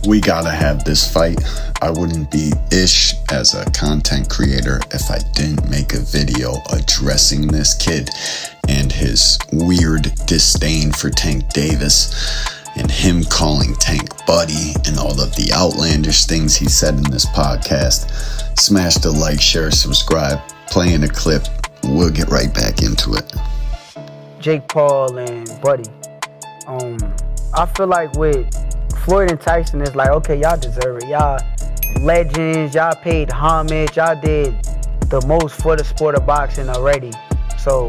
We gotta have this fight. I wouldn't be ish as a content creator if I didn't make a video addressing this kid and his weird disdain for Tank Davis and him calling Tank buddy and all of the outlandish things he said in this podcast. Smash the like, share, subscribe, playing a clip. We'll get right back into it. Jake Paul and Buddy. I feel like with Floyd and Tyson, it's like, okay, y'all deserve it. Y'all legends, y'all paid homage, y'all did the most for the sport of boxing already. So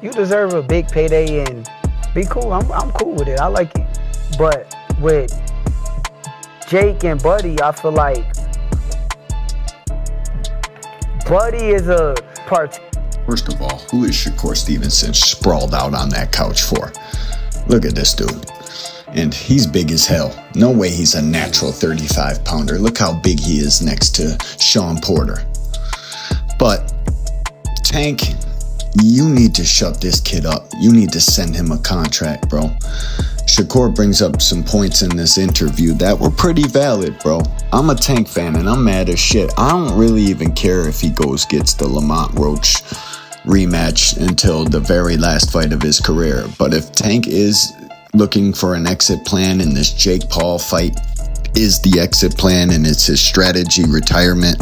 you deserve a big payday and be cool. I'm cool with it. I like it. But with Jake and Buddy, I feel like Buddy is a part. First of all, who is Shakur Stevenson sprawled out on that couch for? Look at this dude. And he's big as hell. No way he's a natural 35-pounder. Look how big he is next to Sean Porter. But Tank, you need to shut this kid up. You need to send him a contract, bro. Shakur brings up some points in this interview that were pretty valid, bro. I'm a Tank fan and I'm mad as shit. I don't really even care if he gets the Lamont Roach rematch until the very last fight of his career. But if Tank is looking for an exit plan and this Jake Paul fight is the exit plan and it's his strategy retirement,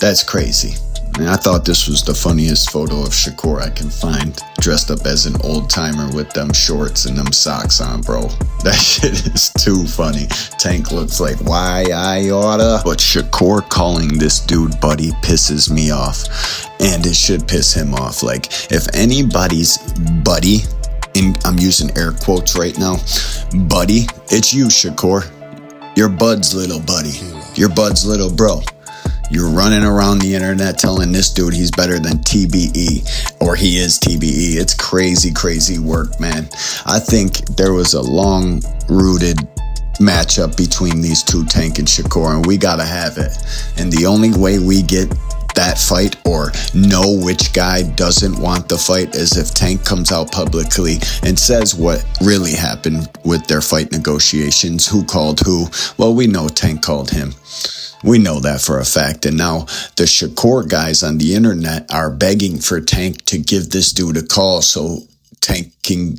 that's crazy. And I thought this was the funniest photo of Shakur I can find, dressed up as an old timer with them shorts and them socks on, bro. That shit is too funny. Tank looks like, why I oughta. But Shakur calling this dude buddy pisses me off. And it should piss him off. Like, if anybody's buddy, and I'm using air quotes right now, buddy, it's you, Shakur. You're Bud's little buddy. You're Bud's little bro. You're running around the internet telling this dude he's better than TBE, or he is TBE. It's crazy, crazy work, man. I think there was a long-rooted matchup between these two, Tank and Shakur, and we gotta have it. And the only way we get that fight or know which guy doesn't want the fight is if Tank comes out publicly and says what really happened with their fight negotiations, who called who. Well, we know Tank called him. We know that for a fact. And now the Shakur guys on the internet are begging for Tank to give this dude a call so Tank can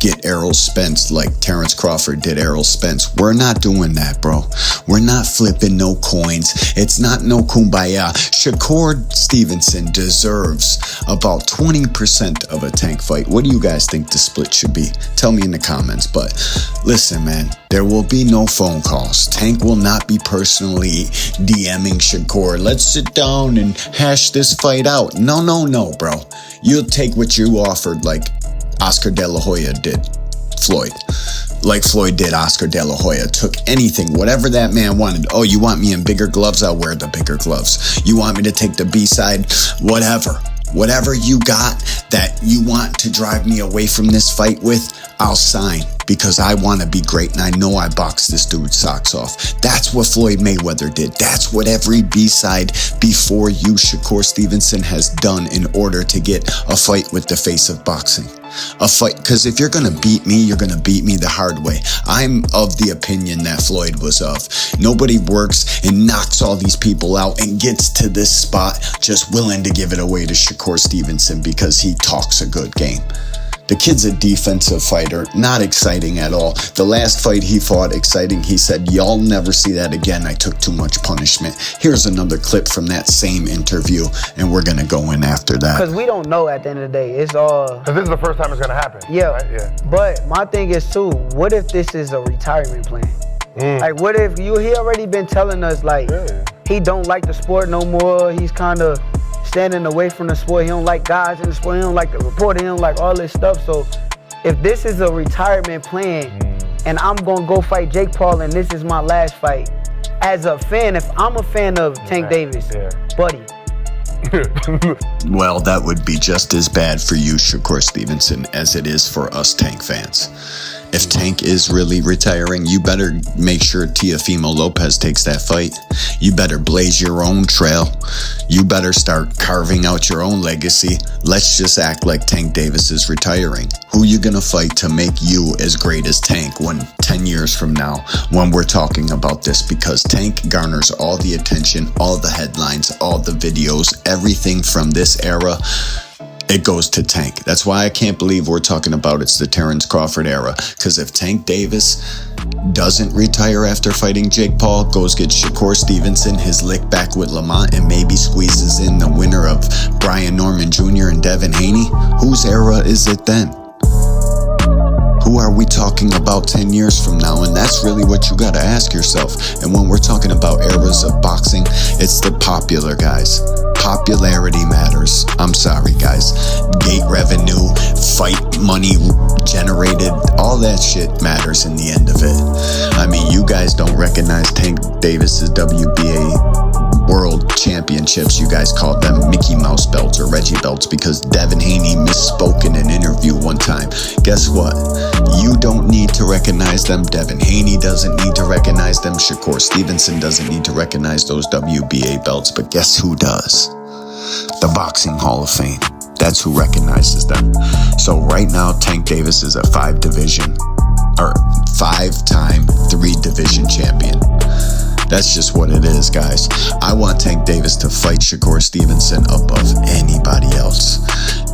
get Errol Spence like Terrence Crawford did Errol Spence. We're not doing that, bro. We're not flipping no coins. It's not no kumbaya. Shakur Stevenson deserves about 20% of a Tank fight. What do you guys think the split should be? Tell me in the comments. But listen, man, there will be no phone calls. Tank will not be personally DMing Shakur. Let's sit down and hash this fight out. No, bro. You'll take what you offered like Oscar De La Hoya did Floyd. Like Floyd did Oscar De La Hoya. Took anything, whatever that man wanted. Oh, you want me in bigger gloves? I'll wear the bigger gloves. You want me to take the B-side? Whatever. Whatever you got that you want to drive me away from this fight with, I'll sign, because I want to be great and I know I boxed this dude's socks off. That's what Floyd Mayweather did. That's what every B-side before you, Shakur Stevenson, has done in order to get a fight with the face of boxing. A fight, because if you're going to beat me, you're going to beat me the hard way. I'm of the opinion that Floyd was of. Nobody works and knocks all these people out and gets to this spot just willing to give it away to Shakur Stevenson because he talks a good game. The kid's a defensive fighter, not exciting at all. The last fight he fought, exciting. He said, y'all never see that again. I took too much punishment. Here's another clip from that same interview, and we're going to go in after that. Because we don't know at the end of the day. It's all... Because this is the first time it's going to happen. Yeah. Right? Yeah. But my thing is, too, what if this is a retirement plan? Like, what if he already been telling us, like, he don't like the sport no more. He's kind of standing away from the sport. He don't like guys in the sport. He don't like the reporter. He don't like all this stuff. So if this is a retirement plan and I'm going to go fight Jake Paul and this is my last fight, as a fan, if I'm a fan of Tank Davis, buddy. Well, that would be just as bad for you, Shakur Stevenson, as it is for us Tank fans. If Tank is really retiring, you better make sure Teofimo Lopez takes that fight. You better blaze your own trail. You better start carving out your own legacy. Let's just act like Tank Davis is retiring. Who you gonna fight to make you as great as Tank when 10 years from now, when we're talking about this? Because Tank garners all the attention, all the headlines, all the videos, everything from this era. It goes to Tank. That's why I can't believe we're talking about it's the Terrence Crawford era. Because if Tank Davis doesn't retire after fighting Jake Paul, goes get Shakur Stevenson, his lick back with Lamont, and maybe squeezes in the winner of Brian Norman Jr. and Devin Haney, whose era is it then? Who are we talking about 10 years from now? And that's really what you got to ask yourself. And when we're talking about eras of boxing, it's the popular guys. Popularity matters. I'm sorry, guys. Gate revenue, fight money generated, all that shit matters in the end of it. I mean, you guys don't recognize Tank Davis's WBA World Championships. You guys called them Mickey Mouse belts or Reggie belts because Devin Haney misspoke in an interview one time. Guess what? You don't need to recognize them. Devin Haney doesn't need to recognize them. Shakur Stevenson doesn't need to recognize those WBA belts. But guess who does? The Boxing Hall of Fame. That's who recognizes them. So right now, Tank Davis is a 5-time 3-division champion. That's just what it is, guys. I want Tank Davis to fight Shakur Stevenson above anybody else.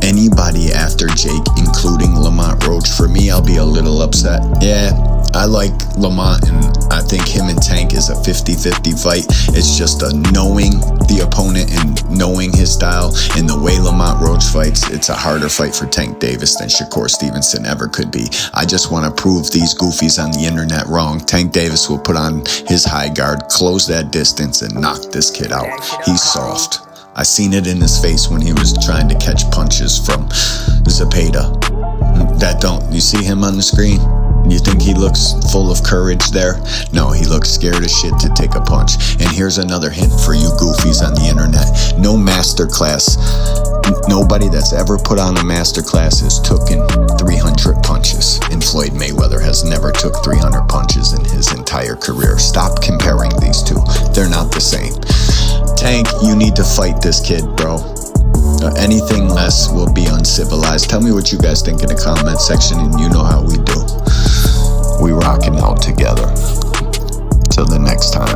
Anybody after Jake, including Lamont Roach. For me, I'll be a little upset. Yeah, I like Lamont, and I think him and Tank is a 50-50 fight. It's just a knowing the opponent and knowing his style. And the way Lamont Roach fights, it's a harder fight for Tank Davis than Shakur Stevenson ever could be. I just want to prove these goofies on the internet wrong. Tank Davis will put on his high guard, close that distance, and knock this kid out. He's soft. I seen it in his face when he was trying to catch punches from Zepeda. You see him on the screen? You think he looks full of courage there? No, he looks scared as shit to take a punch. And here's another hint for you goofies on the internet. No masterclass. Nobody that's ever put on a masterclass has taken 300 punches. And Floyd Mayweather has never took 300 punches in his entire career. Stop comparing these two. They're not the same. Tank, you need to fight this kid, bro. Anything less will be uncivilized. Tell me what you guys think in the comment section, and you know how we do. We rocking out together. Till the next time.